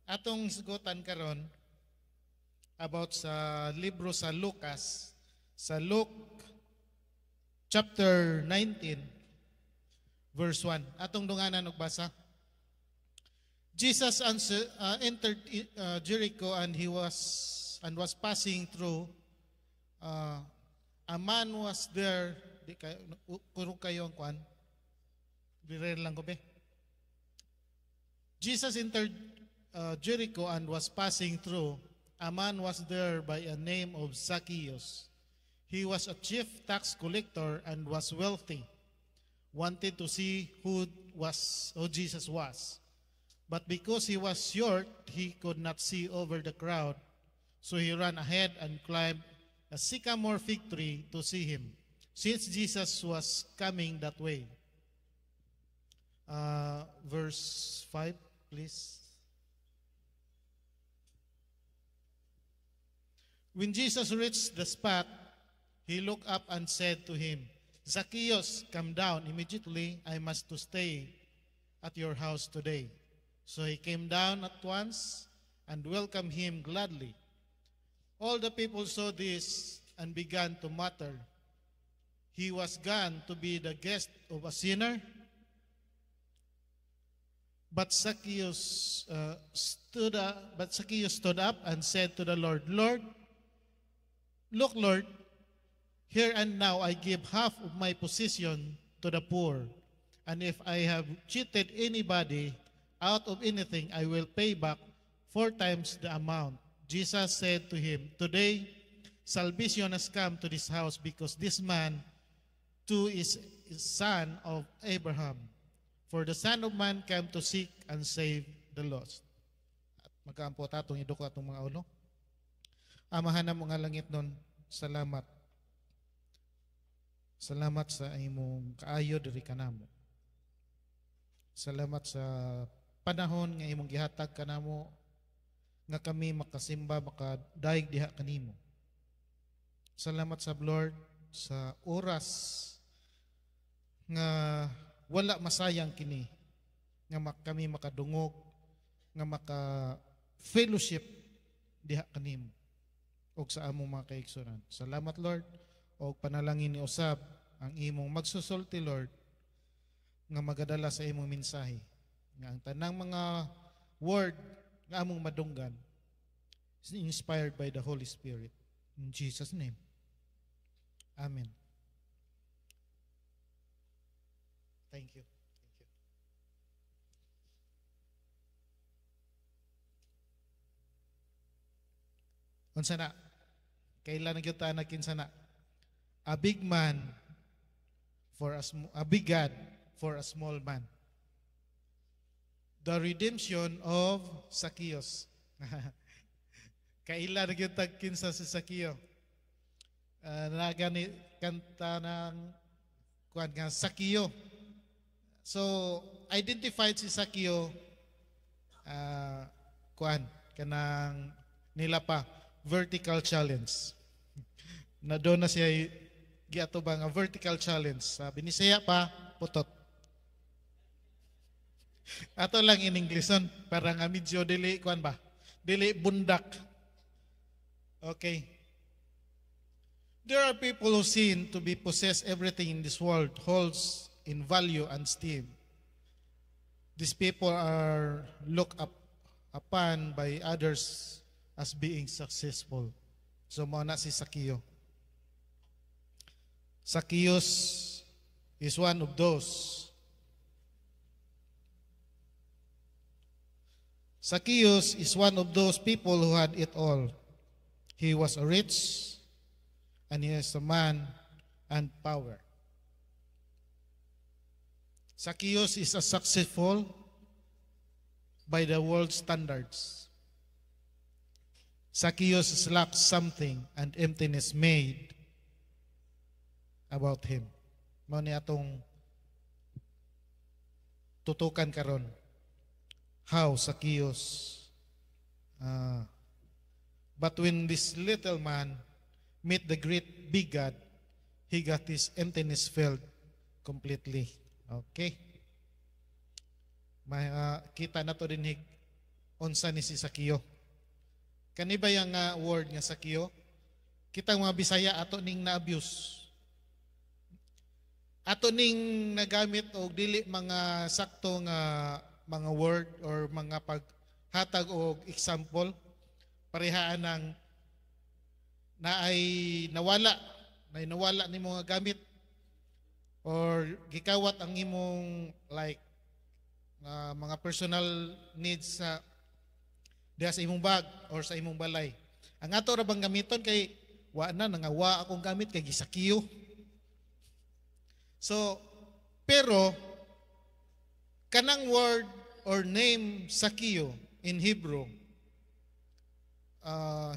Atong sigutan karon about sa libro sa Lucas, sa Luke chapter 19 verse 1. Atong dunganan og basa. Jesus entered Jericho, and was passing through. A man was there. Di kayo kurog kayo ang kwan. Dire lang ko be. Jesus entered Jericho and was passing through. A man was there by a name of Zacchaeus. He was a chief tax collector and was wealthy. Wanted to see who Jesus was. But because he was short, he could not see over the crowd. So he ran ahead and climbed a sycamore fig tree to see him, since Jesus was coming that way. Verse 5, please. When Jesus reached the spot, he looked up and said to him, Zacchaeus, come down immediately. I must to stay at your house today. So he came down at once and welcomed him gladly. All the people saw this and began to mutter, he was gone to be the guest of a sinner. But Zacchaeus stood up and said to the Lord, Lord, look, Lord, here and now I give half of my possession to the poor. And if I have cheated anybody out of anything, I will pay back 4 times the amount. Jesus said to him, today salvation has come to this house, because this man too is son of Abraham. For the Son of Man came to seek and save the lost. At magkaampo tatong idukot atong mga ulo. Amahan na mga langit nun, salamat. Salamat sa imong kaayo diri kanamo. Salamat sa panahon nga imong gihatag kanamo, nga kami makasimba, makadaig diha kanimo. Salamat sa Lord sa oras nga wala masayang kini, nga kami makadungog, nga maka-fellowship diha kanimo og sa among mga kaigsunan. Salamat Lord, og panalangin ni usab ang imong magsusulti Lord, nga magadala sa imong mensahe, nga ang tanang mga word nga among madunggan is inspired by the Holy Spirit. In Jesus' name. Amen. Thank you. Thank you. Unsa na? Kailan gyud ta kinsa na? A big man for a big God for a small man. The redemption of Zacchaeus. Kailan gyud ta kinsa si Zacchaeus? Nagani kanta ng kuan nga Zacchaeus. So, identified si Zacchaeus kuan kanang nila pa vertical challenge. Na doon na siya giatubang nga vertical challenge. Sabi ni Saya pa putot. Ato lang in Englishan para nga medyo dili kuan ba? Dili bundak. Okay. There are people who seem to be possess everything in this world holds in value and esteem. These people are looked upon by others as being successful. So mao na si Zacchaeus. Zacchaeus is one of those. Zacchaeus is one of those people who had it all. He was rich, and he is a man and power. Zacchaeus is a successful by the world standards. Zacchaeus lacks something, and emptiness made about him. Mao ni atong tutukan karon. How Zacchaeus but when this little man meet the great big God, he got his emptiness filled completely. Okay? May kita na to din unsa ni si Sakyo. Kani ba yung word nga Sakyo? Kitang mga Bisaya ato ning na-abuse. Ato ning nagamit og dili mga sakto nga mga word or mga paghatag og example parehaan ng nawala ni mga gamit or gikawat ang imong like mga personal needs sa diha sa imong bag or sa imong balay. Ang ato ra bang gamiton kay wa na nangawa akong gamit kay gisakyo. So pero kanang word or name Sakyo in Hebrew,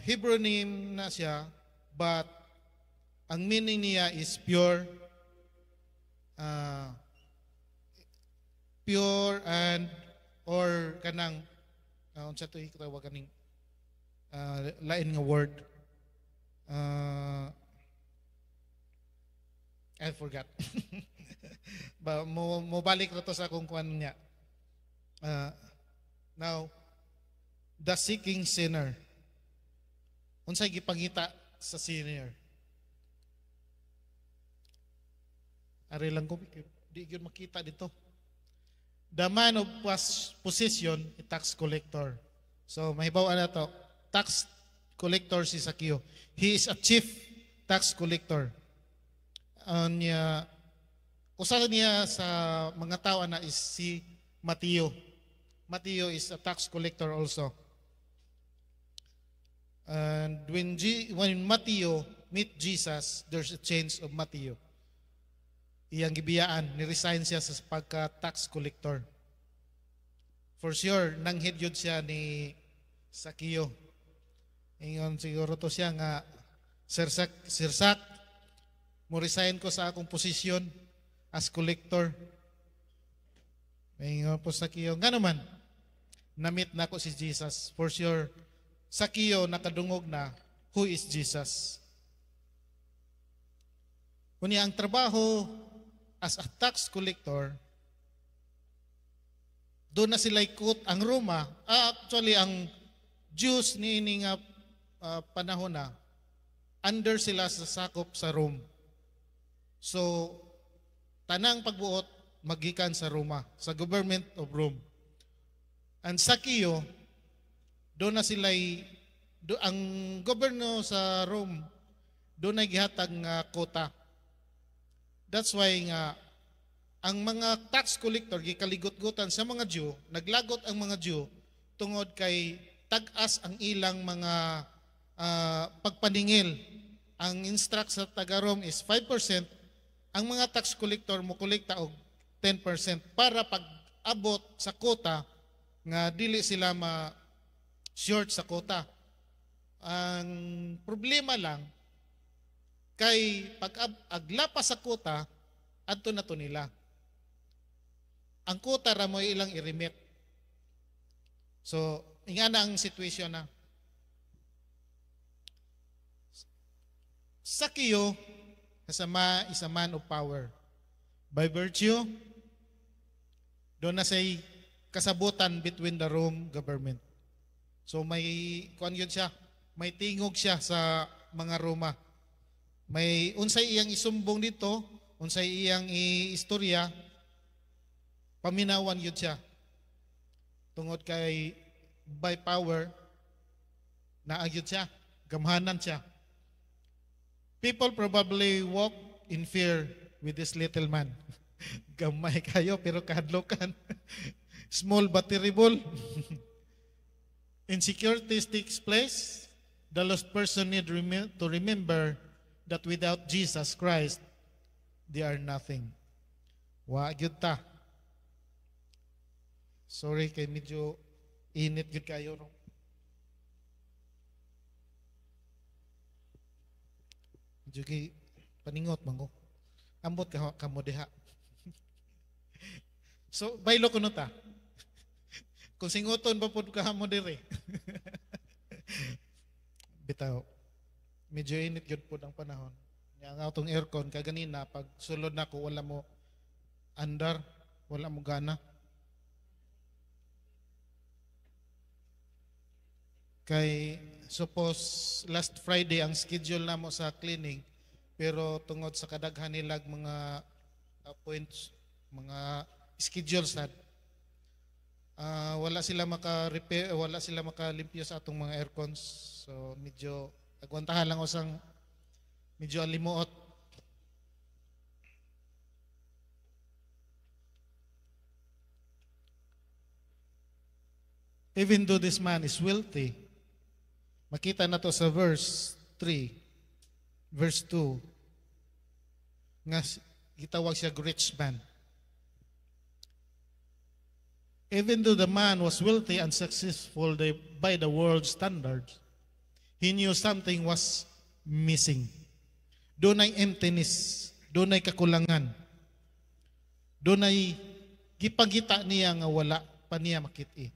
Hebrew name na siya, but ang meaning niya is pure, pure and or kanang unsa to ikatawag kaning lain nga word. I forgot. Ba mo balik ra to sa akong kuan niya. Now, the seeking sinner. Unsay gipangita sa sinner? Ari lang ko di gyud makita dito. The man of possession, a tax collector. So mahibaw na to. Tax collector si Sakyo. He is a chief tax collector. Usa niya sa mga tao na is si Mateo. Mateo is a tax collector also. And when Mateo meet Jesus, there's a change of Mateo. Iyang gibiyaan, ni-resign siya sa pagka-tax collector. For sure, nanghid yun siya ni Sakyo. Ingon siguro to siya nga, sirsak, mo resign ko sa akong posisyon as collector. Ingon po Sakyo, nga naman, na-meet na ko si Jesus. For sure, Sakyo nakadungog na, who is Jesus? Kunya ang trabaho as a tax collector, doon na sila ikot ang Roma. Actually, ang Jews ni nga panahon na, under sila sa sakop sa Rome. So, tanang pagbuot, magikan sa Roma, sa government of Rome. And Sakyo, doon na sila, ang gobyerno sa Rome, doon na gihatag nga kota. That's why nga, ang mga tax collector, gikaligot-gutan sa mga Jew, naglagot ang mga Jew, tungod kay tag-as ang ilang mga pagpaningil. Ang instruct sa taga-Rome is 5%, ang mga tax collector mo kolekta og 10% para pag-abot sa kota nga dili sila ma-short sa kota. Ang problema lang kay pag-aglapas sa kota adto na to nila. Ang kota ra mo ilang i-remit. So, ingana ang situation na. Sakyo is a man of power. By virtue, doon na say kasabutan between the Rome government. So may kuan yun siya, may tingog siya sa mga Roma. May unsay iyang isumbong dito, unsay iyang istorya, paminawan yun siya. Tungod kay by power, naagyod siya, gamhanan siya. People probably walk in fear with this little man. Gamay kayo pero kahadlokan. Small but terrible. Insecurity takes place. The lost person need to remember that without Jesus Christ, they are nothing. Wa gyud ta. Sorry kay medyo init gyud kayo no. Medyo kay paningot man ko. Ambot ka mo diha. So baylo ko no ta. Kung singuton ba pud ka mo dire. Bitaw. Medyo init gyud pud ang panahon. Nya ang atong aircon kaganina pag sulod na ko wala mo andar, wala mo gana. Kay suppose last Friday ang schedule namo sa cleaning, pero tungod sa kadaghan nilag mga points, mga schedules na wala sila maka-repair, wala sila makalimpyo sa atong mga aircons. So medyo agwantahan lang usang medyo alimuot. Even though this man is wealthy, makita na to sa verse 3, verse 2, nga gitawag siya rich man. Even though the man was wealthy and successful by the world's standards, he knew something was missing. Doon ay emptiness, doon ay kakulangan, doon ay gipagita niya nga wala pa niya makiti.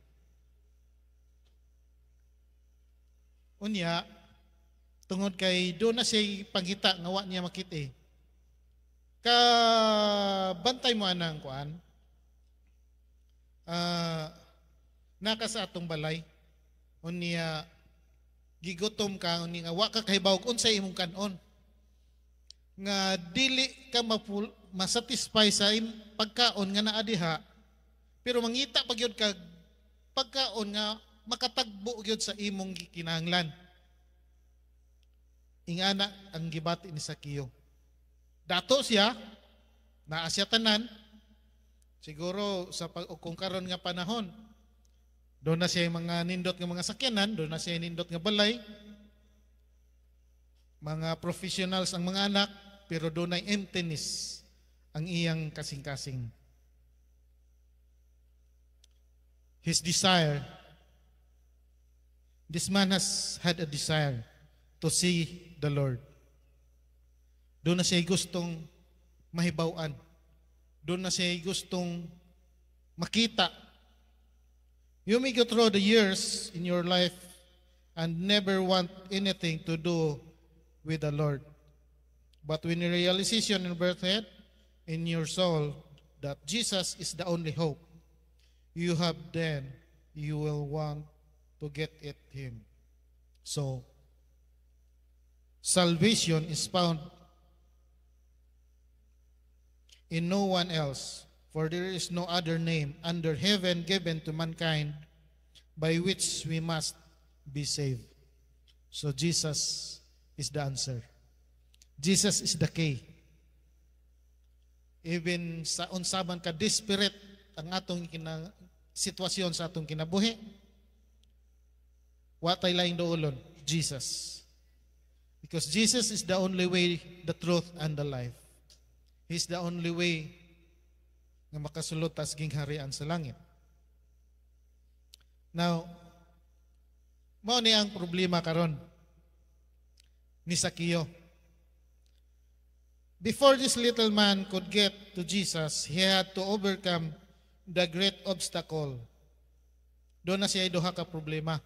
Unya, tungod kay doon na siya pagita nga wa niya makiti. Bantay mo anang kuan, naka sa atong balay, unya gigutom ka, unya wa ka kahibaw unsay imong kanon, nga dili ka masatisfy sa pagkaon nga naa diha, pero mangita pag yun ka pagkaon nga makatagbo gyud sa imong kinahanglan. Ingana ang gibati ni Sakeo. Dato siya, naa siya tanan, siguro sa kung karon nga panahon, doon na siya mga nindot nga mga sakyanan, doon na siya nindot nga balay, mga professionals ang mga anak, pero doon ay emptiness ang iyang kasing-kasing. His desire, this man has had a desire to see the Lord. Doon na siya gustong mahibawan. Doon na siya gustong makita. You may go through the years in your life and never want anything to do with the Lord. But when your realization in birthhead in your soul that Jesus is the only hope you have, then you will want to get at Him. So, salvation is found in no one else, for there is no other name under heaven given to mankind by which we must be saved. So Jesus is the answer. Jesus is the key. Even sa unsaban ka desperate ang atong sitwasyon sa atong kinabuhi, watay laing doolon, Jesus. Because Jesus is the only way, the truth, and the life. He's the only way na makasulot as gingharian sa langit. Now, mao ni ang problema karon ni Sakeo. Before this little man could get to Jesus, he had to overcome the great obstacle. Doon na siya duha ka problema.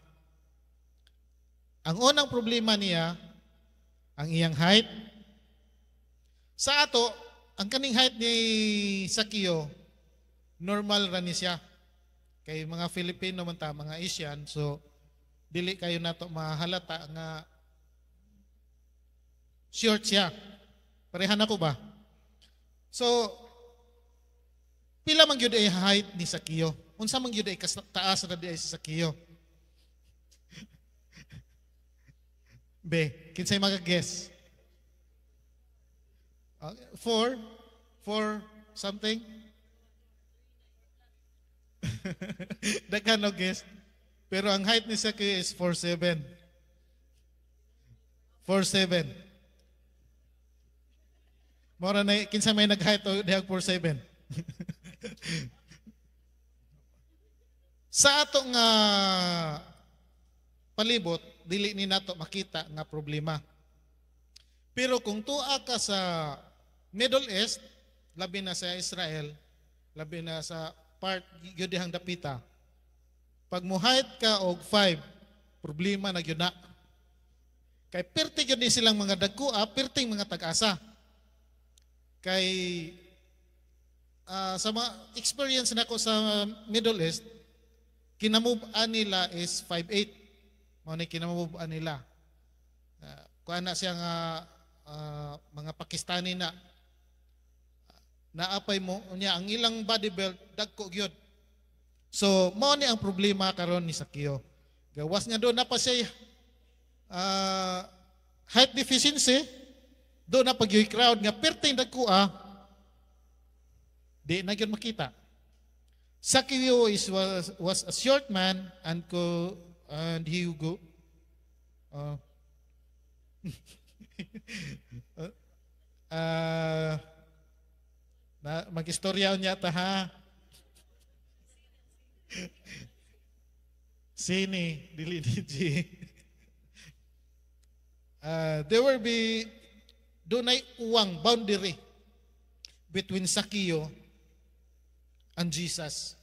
Ang unang problema niya, ang iyang height. Sa ato, ang kaning height ni Sakeo, normal ra ni siya. Kay mga Filipino man ta, mga Asian, so dili kayo nato mahalata nga short siya. Parehan ako ba? So, pila man gyud ay height ni Sakeo? Unsa man gyud ay taas ra di ay si Sakeo? Be, kinsay maka-guess? 4 something? Daghan no guess. Pero ang height ni Sakeo is 4'7". 4'7". Mora na kinsa may nag-height o dihag 4'7". Sa atong palibot, dili ni nato makita nga problema. Pero kung tuwa ka sa Middle East, labi na sa Israel, labi na sa part gyudihang dapita, pag muhait ka og 5, problema na gyud na. Kay perti gyud ni silang mga dagkua, perting mga tag-asa. Kay sa mga experience nako sa Middle East, kinamove-an nila is 5'8", mao ni kinamubaan nila. Kuan na siya nga mga Pakistani na naapay mo niya ang ilang body belt dagko gyud. So mao ni ang problema karon ni Sakeo. Gawas nga doon na pa siya height deficiency, doon na pag yung crowd nga perting dagko di na gyud makita. Sakeo was a short man and he go mag-istorya niya ta ha. Sini dili DJ. There will be dunay uwang boundary between Sakeo and Jesus.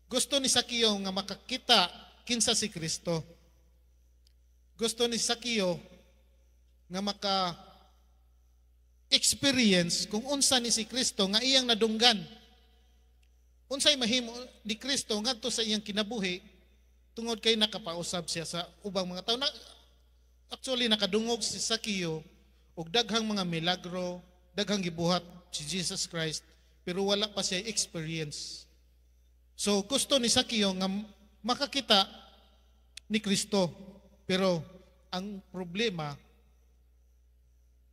Gusto ni Sakeo nga makakita kinsa si Kristo. Gusto ni Sakeo nga maka-experience kung unsa ni si Kristo nga iyang nadunggan. Unsay mahimo ni Kristo ngadto sa iyang kinabuhi tungod kay nakapausab siya sa ubang mga tao. Actually nakadungog si Sakeo og daghang mga milagro, daghang gibuhat si Jesus Christ, pero wala pa siya experience. So gusto ni Sakeo nga makakita ni Kristo, pero ang problema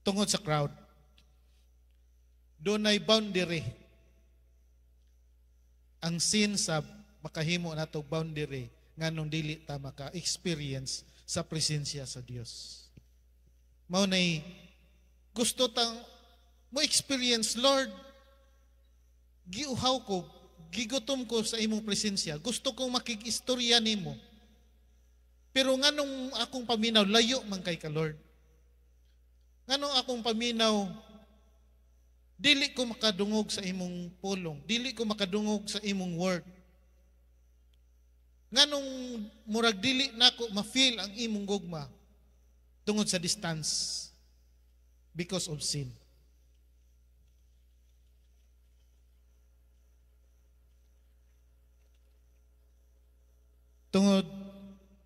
tungod sa crowd. Doon ay boundary. Ang sin sa makahimo nato boundary nganong dili ta maka-experience sa presensya sa Dios. Mao nay gusto tang mo experience, Lord. Giuhaw ko, gigutom ko sa imong presensya. Gusto kong makig-istorya nimo. Pero nganong akong paminaw layo man kay ka, Lord. Nganong akong paminaw dili ko makadungog sa imong pulong, dili ko makadungog sa imong word. Nganong murag dili nako ma-feel ang imong gugma tungod sa distance because of sin. Tungod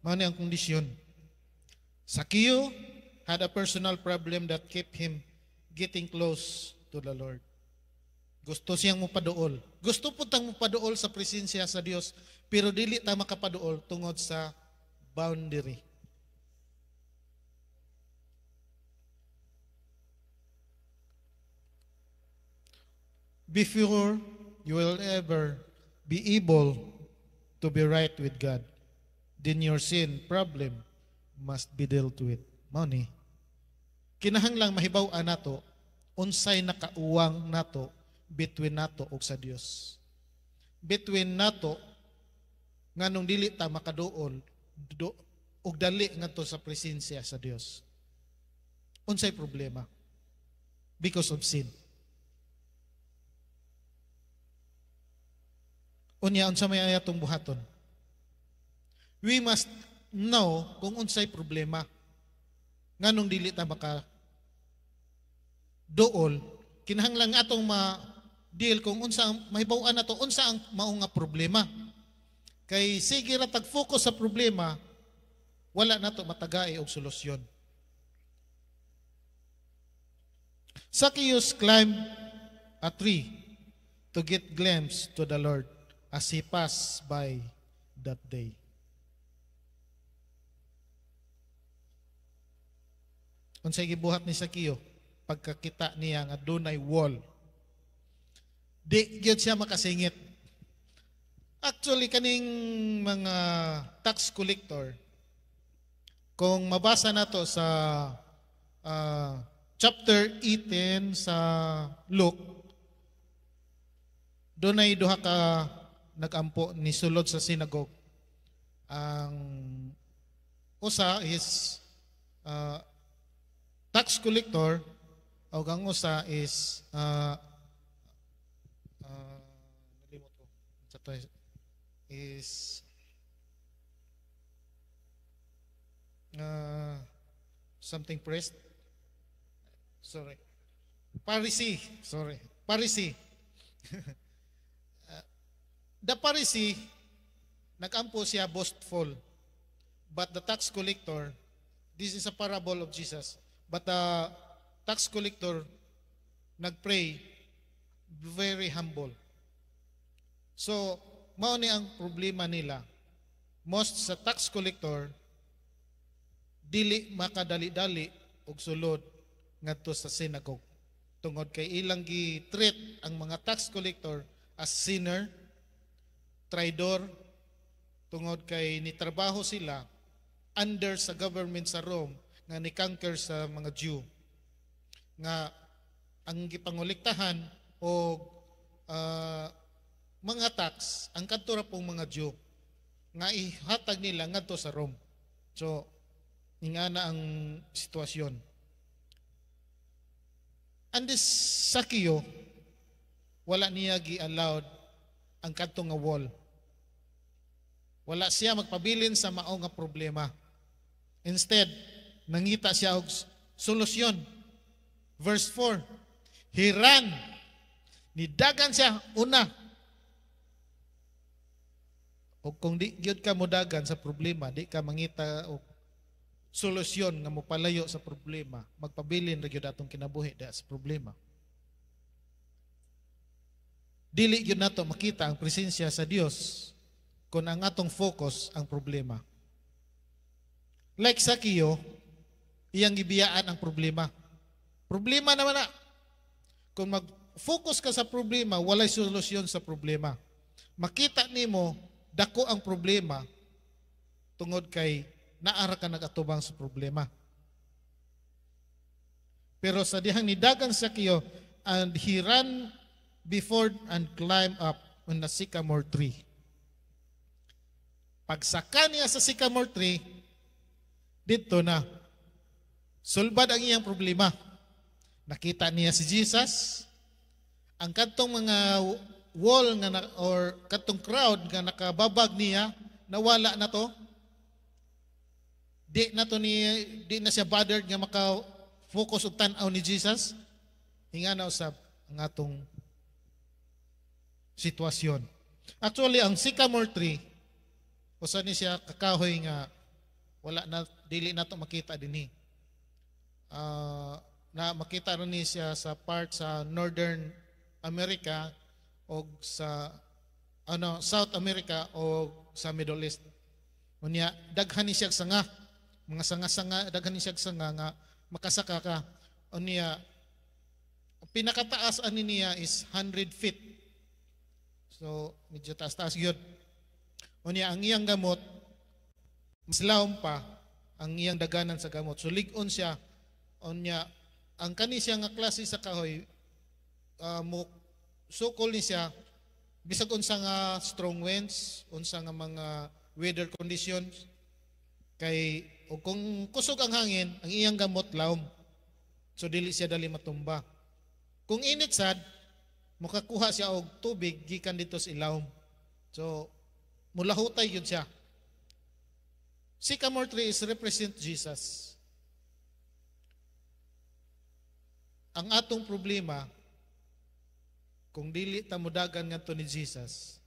mao ni ang kondisyon. Sakeo had a personal problem that kept him getting close to the Lord. Gusto siyang mupaduol. Gusto po tang mupaduol sa presensya sa Dios, pero dili ta makapaduol tungod sa boundary. Before you will ever be able to be right with God, then your sin problem must be dealt with. Mao ni kinahanglang mahibaw-an nato unsay nakauwang nato between nato ug sa Dios. Between nato nganong dili ta makaduol ug dali ngadto sa presensya sa Dios. Unsay problema? Because of sin. Unya unsa may ayatong buhaton? We must know kung unsay problema. Nganong dili ta maka dool, kinahanglan atong ma-deal kung unsa ang mahibaw-an nato unsa ang mao nga problema. Kay sige ra tag-focus sa problema, wala nato matagay og solusyon. Zacchaeus climbed a tree to get glimpse to the Lord as he passed by that day. Unsay gibuhat ni Zacchaeus pagkakita niya nga dunay wall. Di gyud siya makasingit. Actually kaning mga tax collector, kung mabasa nato sa chapter 18 sa Luke, dunay duha ka nagampo ni sulod sa synagogue. Ang usa is tax collector, o ang usa is nalimot ko. Is something priest. Sorry. Pharisee. Sorry. Pharisee. The Pharisee, nagampo siya boastful. But the tax collector, this is a parable of Jesus, but the tax collector nagpray very humble. So, mao ni ang problema nila. Most sa tax collector dili makadali-dali og sulod ngadto sa synagogue. Tungod kay ilang gi-treat ang mga tax collector as sinner, traidor, tungod kay nitrabaho sila under sa government sa Rome nga ni-conquer sa mga Jew nga ang gipanguliktahan o mga tax ang kadto pong mga Jew nga ihatag nila ngadto sa Rome. So ingana ang sitwasyon. And this Zacchaeus, wala niya gi-allowed ang kadto nga wall. Wala siya magpabilin sa mao nga problema. Instead, nangita siya og solusyon. Verse 4, he ran. Nidagan siya una. O kung di gyud ka modagan sa problema, di ka mangita og solusyon nga mopalayo sa problema, magpabilin ra gyud atong kinabuhi da sa problema. Dili gyud nato makita ang presensya sa Dios kung ang atong focus ang problema. Like Zacchaeus, iyang gibiyaan ang problema. Problema naman na. Kung mag-focus ka sa problema, walay solusyon sa problema. Makita nimo dako ang problema tungod kay naara ka nagatubang sa problema. Pero sa dihang nidagan Zacchaeus, and he ran before and climbed up on the sycamore tree. Pagsaka niya sa sycamore tree, dito na, sulbad ang iyang problema. Nakita niya si Jesus, ang katong mga wall nga or katong crowd nga nakababag niya, nawala na to. Di na siya bothered nga maka-focus og tan-aw ni Jesus. Hinga na usab ang atong sitwasyon. Actually, ang sycamore tree, usa ni siya kakahoy nga wala na, dili na to makita dinhi. Na makita rin ni siya sa part sa Northern America o sa South America o sa Middle East. Unya daghan ni siya sanga, mga sanga-sanga, daghan ni siya sanga nga makasaka ka. Unya pinakataas ani niya is 100 feet. So medyo taas-taas gyud. Unya ang iyang gamot mas lawom pa ang iyang daganan sa gamot. So lig-on siya. Unya ang kani siya nga klase sa kahoy mo sukol ni siya bisag unsa nga strong winds, unsa nga mga weather conditions kay o kung kusog ang hangin, ang iyang gamot lawom. So dili siya dali matumba. Kung init sad, makakuha siya og tubig gikan dito sa ilawom. So mulahutay yun siya. Sycamore tree is represent Jesus. Ang atong problema, kung dili ta modagan ngadto ni Jesus,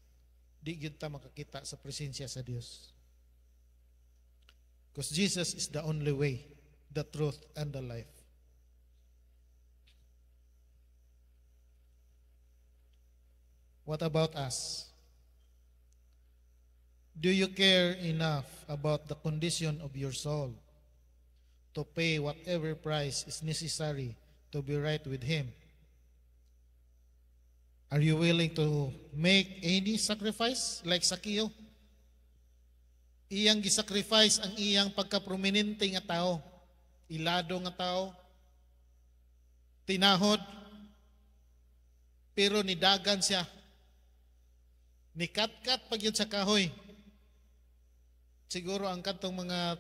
di gyud ta makakita sa presensya sa Dios. Because Jesus is the only way, the truth, and the life. What about us? Do you care enough about the condition of your soul to pay whatever price is necessary to be right with Him? Are you willing to make any sacrifice like Zacchaeus? Iyang gisacrifice ang iyang pagkaprominente nga tao, ilado nga tao, tinahod, pero nidagan siya. Nikat-kat pag yun sa kahoy. Siguro ang katong mga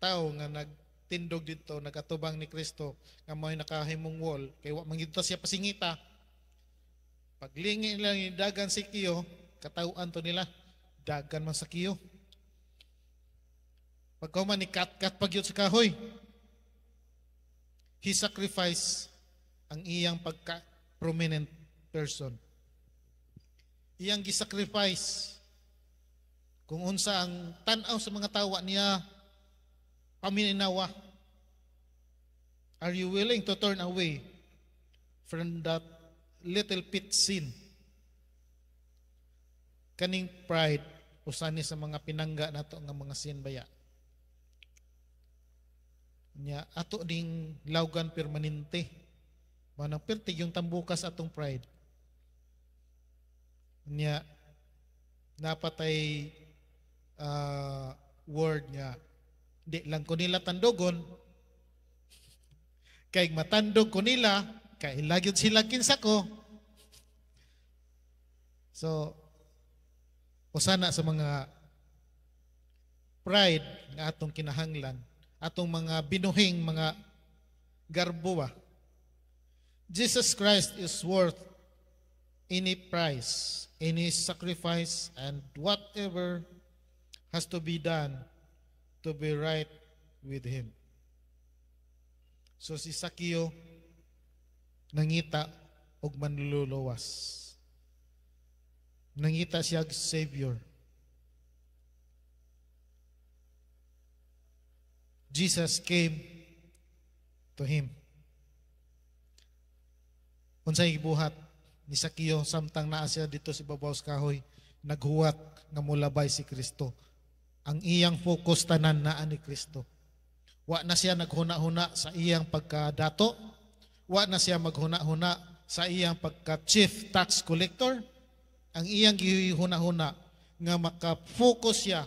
tao nga nagtindog dito, nagatubang ni Kristo, nga may nakahimong wall, kay wa mangita siya pasingita. Paglingi nila ni dagan si Kiyo, katauan to nila, dagan man sa Kiyo. Pagkauman ni kat-kat pag yun sa kahoy, he sacrificed ang iyang pagka-prominent person. Iyang gisacrifice kung unsa ang tanaw sa mga tawa niya pamininawa? Are you willing to turn away from that little pit sin? Kaning pride, usani sa mga pinangga nato nga mga sin baya. Nya ato ding lawgan permanente. Manang pertig yung tambukas atong pride. Nya napatay word nga di lang ko nila tandogon kay matandog ko nila kay lagyod sila kinsa ko. So usana sa mga pride nga atong kinahanglan, atong mga binuhing mga garbo. Jesus Christ is worth any price, any sacrifice, and whatever has to be done to be right with Him. So si Sakio nangita og manluluwas. Nangita siya Savior. Jesus came to him. Unsay gibuhat ni Sakio samtang naa siya dito sa babaw sa kahoy, naghuwat nga molabay si Kristo. Ang iyang focus tanan naa ni Kristo. Wa na siya naghuna-huna sa iyang pagkadato. Wa na siya maghuna-huna sa iyang pagka-chief tax collector. Ang iyang gihuna-huna nga maka-focus siya,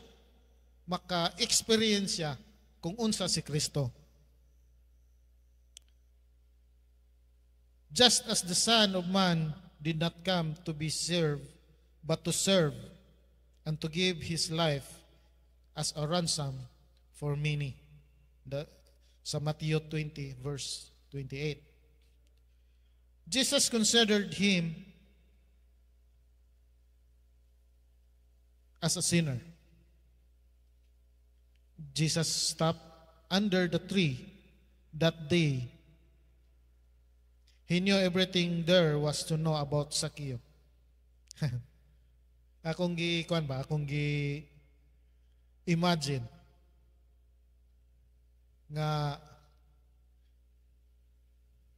maka-experience siya kung unsa si Kristo. Just as the Son of Man did not come to be served, but to serve and to give His life as a ransom for many. Sa Matthew 20 verse 28. Jesus considered him as a sinner. Jesus stopped under the tree that day. He knew everything there was to know about Sakio. Akong imagine nga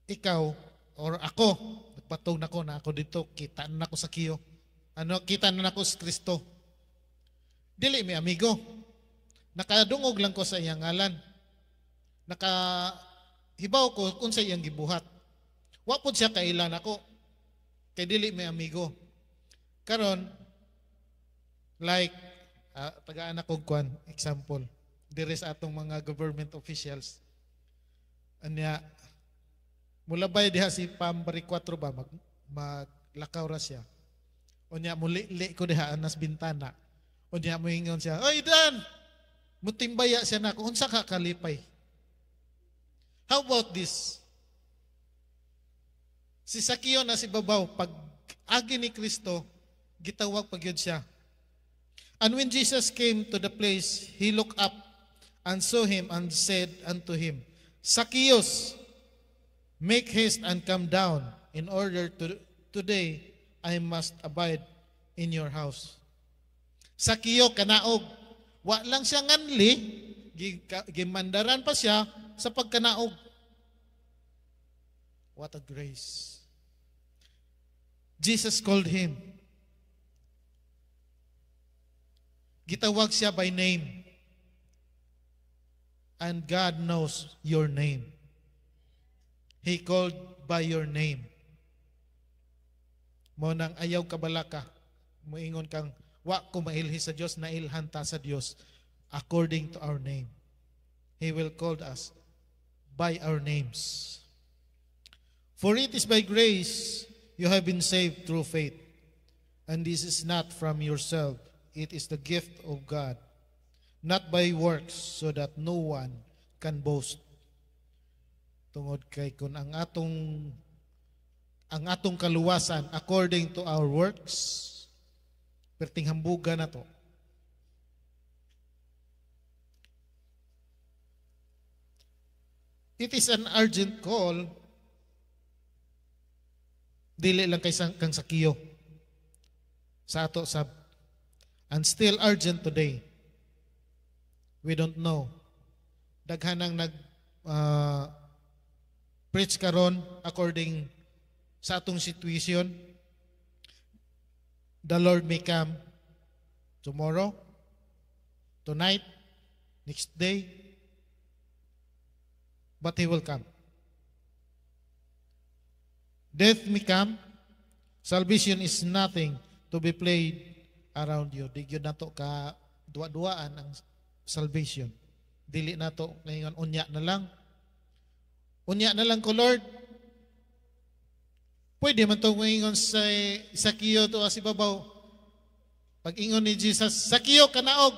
ikaw or ako, nagpatog na ko na ako dito, kita na ako sa Sakio. Kita na ako sa Kristo. Dili mi amigo. Nakadungog lang ko sa iyang ngalan. Nakahibaw ko kung sa iyang gibuhat. Wa pud siya kailan ako. Kay dili mi amigo. Karon like tagaan ako kwan example. Diri sa atong mga government officials. Anya mulabay diha si Pambari 4 ba maglakaw ra siya. Unya muli ko diha anas bintana. O niya mo ingon siya, "Oy Dan, mutimbaya siya na kung unsa ka kalipay." How about this? Si Sakio na si babaw, pag agi ni Kristo, gitawag pagyud siya. And when Jesus came to the place, he looked up and saw him and said unto him, "Zacchaeus, make haste and come down, in order today I must abide in your house." Sakio kanaog. Wa lang siya nganli, gimandaran pa siya sa pagkanaog. What a grace. Jesus called him. Gitawag siya by name. And God knows your name. He called by your name. Mo nang ayaw kabalaka, moingon kang wa ko mailhi sa Dios, nailhan ta sa Dios according to our name. He will call us by our names. For it is by grace you have been saved through faith. And this is not from yourself. It is the gift of God, not by works, so that no one can boast. Tungod kay kun ang atong kaluwasan according to our works, perting hambuga na to. It is an urgent call. Dili lang kay kang Sakio sa ato sab, and still urgent today. We don't know daghanang nag uh, preach karon according sa atong situation. The Lord may come tomorrow, tonight, next day, but He will come. Death may come. Salvation is nothing to be played around you. Di yun na to ka duwa-duwaan ang salvation. Dili na to ngayon, unya na lang. Unya na lang ko, Lord. Pwede man to ngayon sa Sakiyo to as ibabaw. Pag ingon ni Jesus, Sakiyo, kanaog.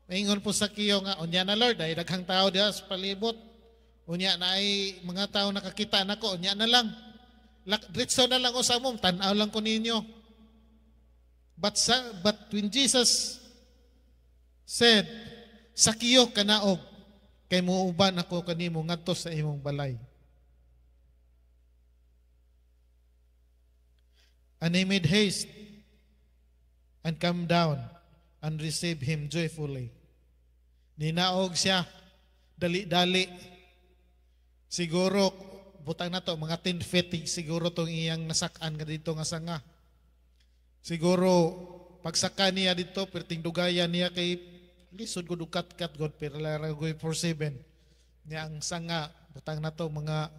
Maingon po Sakiyo nga, unya na Lord, ay daghang tao diha sa palibot. Unya na ay mga tao nakakita nako, unya na lang. Diretso na lang o sa mong, tanaw lang ko ninyo. But when Jesus said, Sakiyo, kanaog, kay muuban ako kanimo ngadto sa imong balay. And he made haste and come down and receive him joyfully. Ninaog siya, dali-dali. Siguro, butang na to, mga 10 feet, siguro tong iyang nasakan nga dito nga sanga. Siguro, pagsaka niya dito, perting dugaya niya kay lisod ko dukat-kat god pero laragoy 4-7 niya ang sanga butang na to mga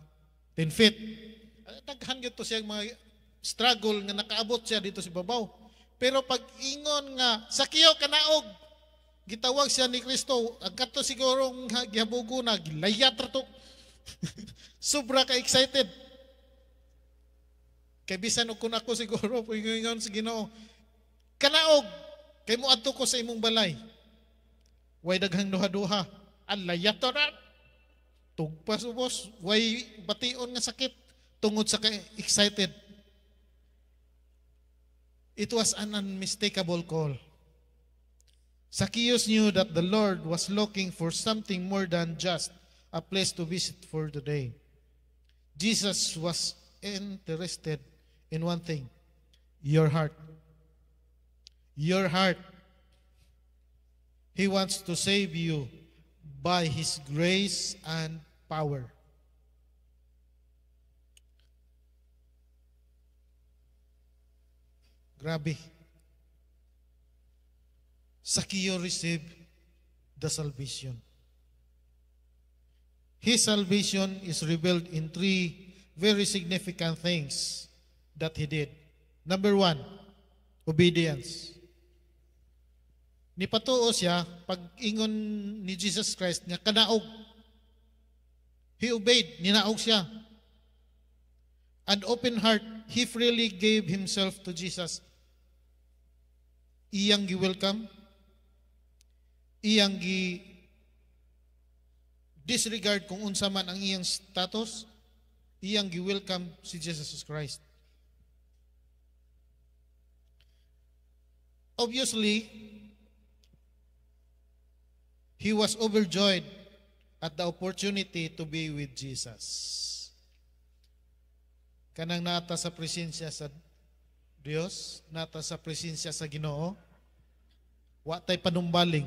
10 feet. Daghan gyud to siya mga struggle nga nakaabot siya dito sa babaw. Pero pag ingon nga Sakiyo kanaog, gitawag siya ni Kristo, agkato siguro nga gihabugo na gilayat ra to. Sobra ka excited. Kay bisan kun ako siguro ingon sa Ginoo, kanaog kay moadto ko sa imong balay. Way daghang duha-duha. Alayat to na. Tugpas ubos. Way bation nga sakit. Tungod sa excited. It was an unmistakable call. Zacchaeus knew that the Lord was looking for something more than just a place to visit for the day. Jesus was interested in one thing. Your heart. Your heart. He wants to save you by His grace and power. Grabe. Zacchaeus received the salvation. His salvation is revealed in 3 very significant things that he did. Number 1, obedience. Nipatuo siya pag ingon ni Jesus Christ nga kanaog. He obeyed, ninaog siya. An open heart, he freely gave himself to Jesus. Iyang gi-welcome, iyang disregard kung unsa man ang iyang status, iyang gi-welcome si Jesus Christ. Obviously, he was overjoyed at the opportunity to be with Jesus. Kanang nata sa presensya sa Dios, nata sa presensya sa Ginoo, wa tay panumbaling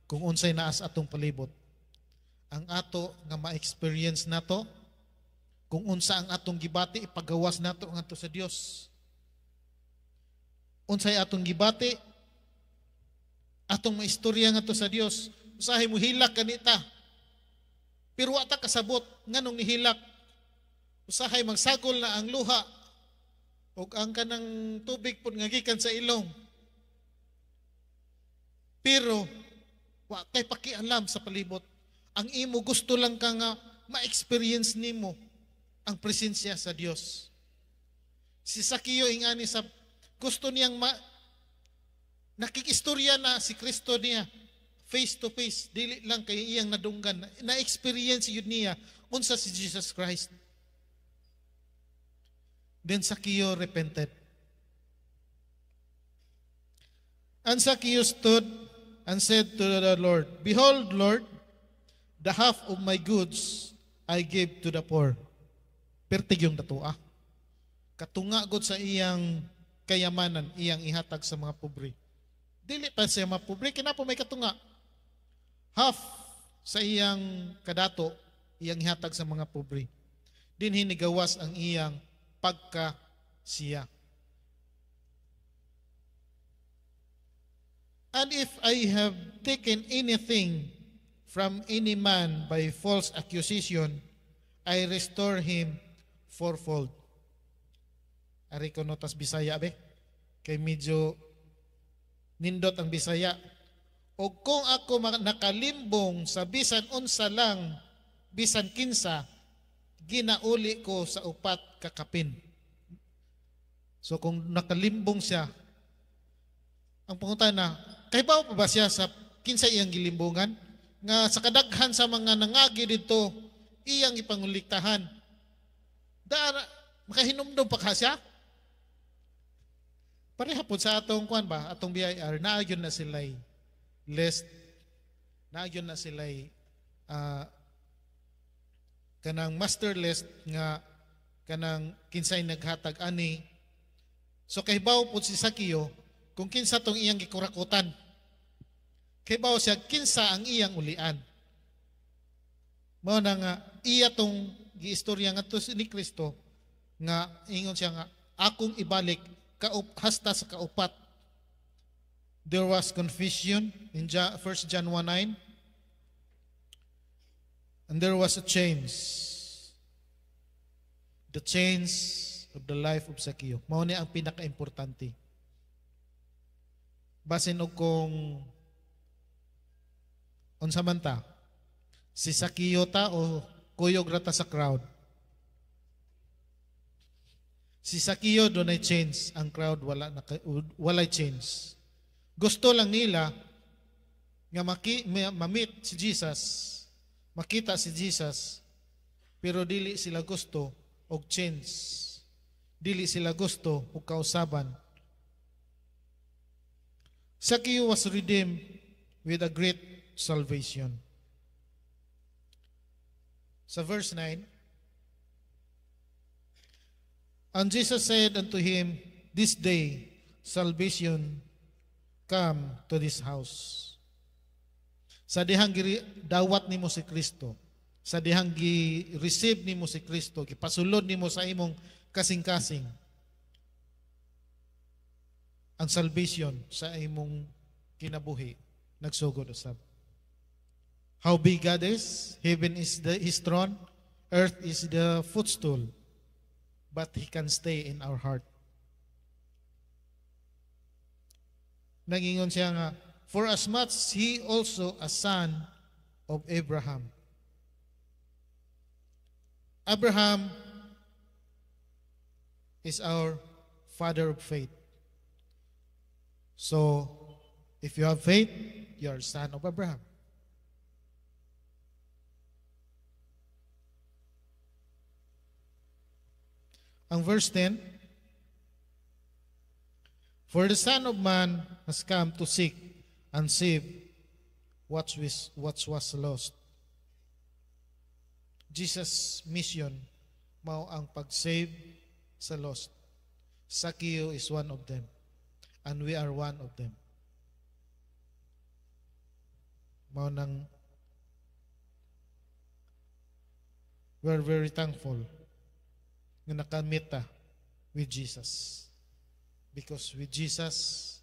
kung unsay naas atong palibot. Ang ato nga ma-experience nato, kung unsa ang atong gibati, ipagawas nato ngadto sa Dios. Unsay atong gibati, atong maistorya ngadto sa Dios. Usahay mo hilak kanita. Pero wa ta kasabot nganong nihilak. Usahay magsagol na ang luha ug ang kanang tubig pud nga gikan sa ilong. Pero wa kay pakialam sa palibot. Ang imo gusto lang ka nga ma-experience nimo ang presensya sa Dios. Si Zacchaeus ingani sa gusto niyang nakikistorya na si Kristo niya face to face, dili lang kay iyang nadunggan, na-experience yun niya unsa si Jesus Christ. Then Zacchaeus repented. And Zacchaeus stood and said to the Lord, Behold, Lord, the half of my goods I gave to the poor. Pertig yung datua. Katunga gud sa iyang kayamanan, iyang ihatag sa mga pobre. Dili pa siya mga pobre, kinapo may katunga. Half sa iyang kadato, iyang ihatag sa mga pobre. Din hinigawas ang iyang pagka siya. And if I have taken anything from any man by false accusation, I restore him fourfold. Ari ko notas Bisaya be, kay medyo nindot ang Bisaya. O kung ako nakalimbong sa bisan unsa lang, bisan kinsa, ginauli ko sa upat kakapin. So kung nakalimbong siya, ang pangunta na, kahibaw pa ba siya sa kinsa iyang gilimbungan? Nga sa kadaghan sa mga nangagi dito, iyang ipanguliktahan. Makahinumdum pa ka siya? Parehapon sa atong kuan ba, atong BIR, naagyon na sila'y list, naagyon na sila'y kanang master list nga kanang kinsay naghatag ani. So kahibaw po si Sakio, kung kinsa tong iyang gikurakutan. Kahibaw siya, kinsa ang iyang ulian. Mao na nga, iya tong giistorya nga to ni Kristo, nga ingon siya nga, akong ibalik, hasta sa kaupat. There was confusion in 1 John 1:9. And there was a change. The change of the life of Sakio. Mao ni ang pinaka-importante. Basin og kung unsa man ta, si Sakio ta o kuyog rata sa crowd. Si Sakio doon ay change, ang crowd walay change. Gusto lang nila nga ma-meet si Jesus, makita si Jesus, pero dili sila gusto og change. Dili sila gusto og kausaban. Sakio was redeemed with a great salvation. Sa verse 9, and Jesus said unto him, this day salvation come to this house. Sa dihang dawat nimo si Kristo, sa dihang gi-receive nimo si Kristo, gipasulod nimo sa imong kasing-kasing, ang salvation sa imong kinabuhi nagsugod usab. How big God is? Heaven is His throne, earth is the footstool, but He can stay in our heart. Nagingon siya nga, for as much He also a son of Abraham. Abraham is our father of faith. So, if you have faith, you are son of Abraham. Ang verse 10, for the Son of Man has come to seek and save what was lost. Jesus' mission mao ang pag-save sa lost. Sakio is one of them, and we are one of them. Mao nang we're very thankful nga nakamit ta with Jesus. Because with Jesus,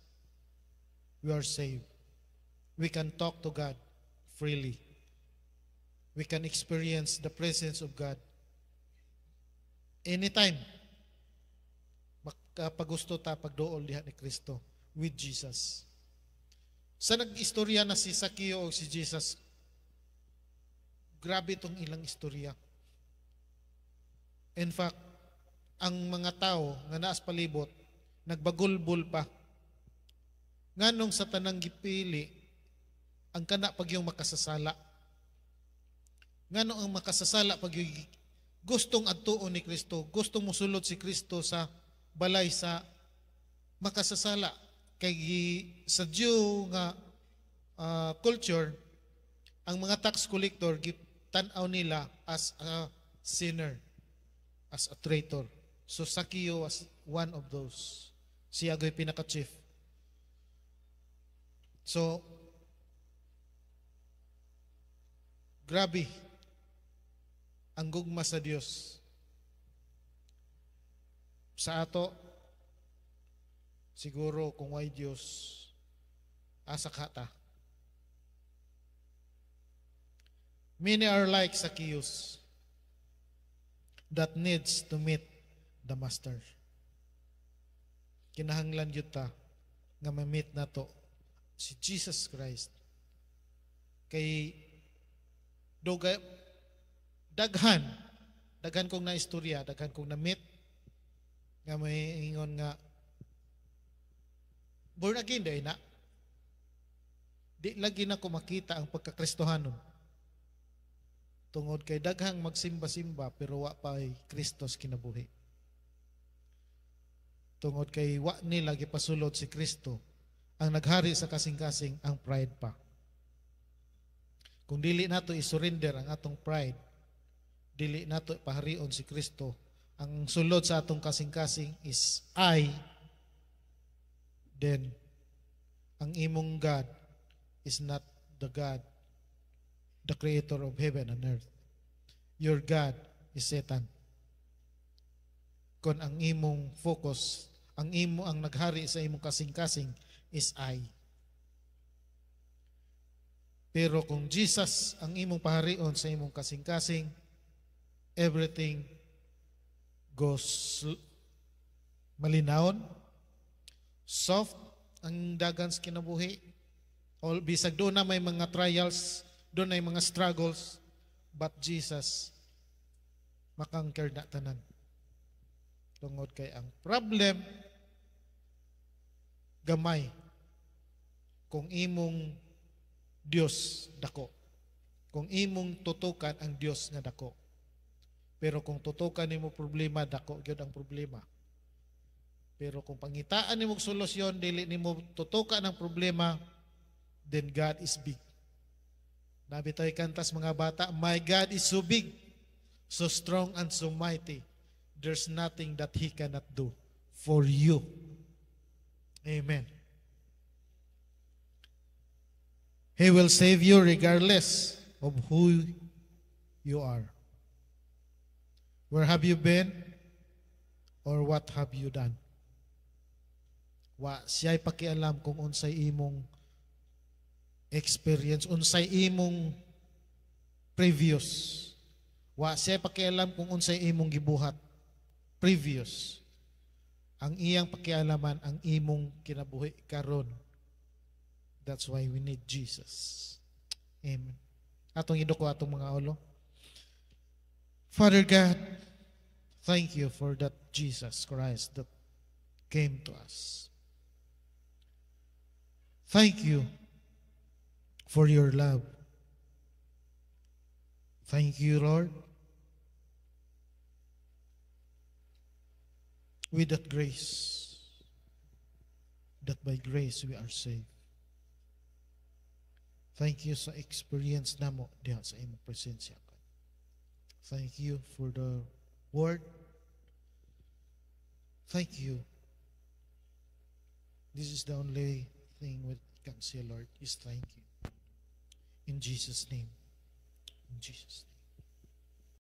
we are saved. We can talk to God freely. We can experience the presence of God anytime. Kapag gusto ta pagduol diha ni Kristo with Jesus. Sa nag-istorya na si Sakio o si Jesus, grabe itong ilang istorya. In fact, ang mga tao nga naas palibot, nagbagulbul pa. Nganong sa tanang gipili, ang kana pag yung makasasala. Nganong ang makasasala pag yung gustong adtuon ni Kristo, gustong musulod si Kristo sa balay sa makasasala. Kay sa Jew nga culture, ang mga tax collector gitanaw nila as a sinner, as a traitor. So Sakio was one of those. Siya ago'y pinaka-chief. So, Grabe ang gugma sa Dios sa ato. Siguro kung why Dios asa kata. Many are like Zacchaeus that needs to meet the Master. Kinahanglan yun ta nga ma-meet na to si Jesus Christ. Kay daghan kong na istorya, daghan kong na meet nga may ingon nga born again day na. Di lagi na ko makita ang pagkakristohanon. Tungod kay daghang magsimba-simba pero wa pa ay Kristos kinabuhi. Tungod kay wa nila gipasulod si Kristo, ang naghari sa kasing-kasing ang pride pa. Kung dili nato i-surrender ang atong pride, dili nato paharion si Kristo, ang sulod sa atong kasing-kasing is I, then ang imong God is not the God, the creator of heaven and earth. Your God is Satan. Kung ang imong focus, ang naghari sa imong kasing-kasing is I. Pero kung Jesus ang imong paharion sa imong kasing-kasing, everything goes malinawon, soft ang dagan sa kinabuhi. All bisag doon na may mga trials, doon na mga struggles, but Jesus makangker na tanan. Tungod kay ang problem gamay kung imong Dios dako. Kung imong tutukan ang Dios nga dako. Pero kung tutukan nimo problema, dako gyud ang problema. Pero kung pangitaan nimo solusyon, dili nimo tutukan ang problema, then God is big. Nabitoy kantas mga bata, my God is so big, so strong and so mighty. There's nothing that He cannot do for you. Amen. He will save you regardless of who you are. Where have you been? Or what have you done? Wa siya'y pakialam kung unsay imong experience, unsay imong previous. Wa siya'y pakialam kung unsay imong gibuhat previous. Ang iyang pakialaman ang imong kinabuhi karon. That's why we need Jesus. Amen. Atong iduko atong mga ulo. Father God, thank you for that Jesus Christ that came to us. Thank you for your love. Thank you, Lord, with that grace, that by grace we are saved. Thank you sa experience namo diha sa imong presensya. Thank you for the word. Thank you. This is the only thing we can say, Lord, is thank you. In Jesus' name. In Jesus' name.